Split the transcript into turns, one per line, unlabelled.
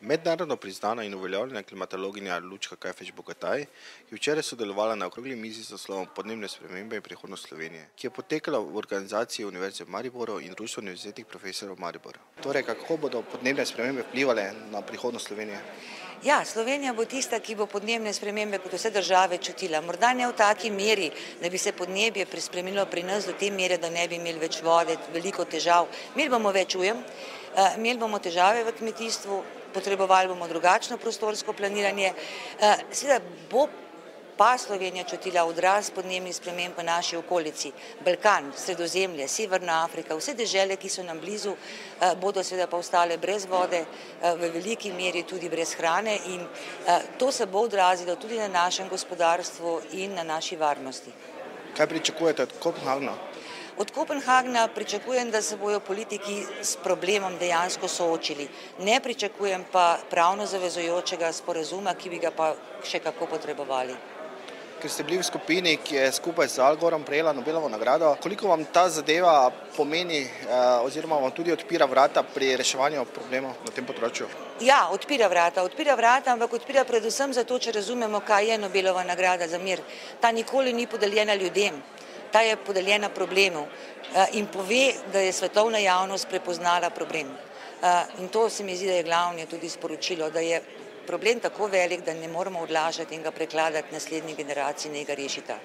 Mednarodno priznana in uveljavljena klimatologinja Lučka Kajfeč Bogataj je včeraj sodelovala na okrogli mizi z naslovom Podnebne spremembe in prihodnost Slovenije, ki je potekala v organizaciji Univerze v Mariboru in Društva univerzitetnih profesorjev Maribora. Torej, kako bodo podnebne spremembe vplivale na prihodnost Slovenije?
Ja, Slovenija bo tista, ki bo podnebne spremembe kot vse države čutila. Morda ne v taki meri, da bi se podnebje spremenilo pri nas do te mere, da ne bi imeli več vode, veliko težav. Imeli bomo več ujm, imeli bomo težave v kmetijstvu, potrebovali bomo drugačno prostorsko planiranje. Seveda bo pa Slovenija čutila odraz podnebnih sprememb v naši okolici. Balkan, Sredozemlje, Severna Afrika, vse dežele, ki so nam blizu, bodo seveda pa ostale brez vode, v veliki meri tudi brez hrane in to se bo odrazilo tudi na našem gospodarstvu in na naši varnosti.
Kaj pričakujete od Kopenhagna?
Od Kopenhagna pričakujem, da se bojo politiki s problemom dejansko soočili. Ne pričakujem pa pravno zavezujočega sporazuma, ki bi ga pa še kako potrebovali.
Ker ste bili v skupini, ki je skupaj z Al Goreom prejela Nobelovo nagrado, koliko vam ta zadeva pomeni oziroma vam tudi odpira vrata pri reševanju problemov na tem področju?
Ja, odpira vrata, ampak odpira predvsem zato, če razumemo, kaj je Nobelova nagrada za mir. Ta nikoli ni podeljena ljudem. Ta je podeljena problemu in pove, da je svetovna javnost prepoznala problem. In to se mi zdi, da je glavno tudi sporočilo, da je problem tako velik, da ne moremo odlašati in ga prekladati naslednji generaciji, naj ga rešita.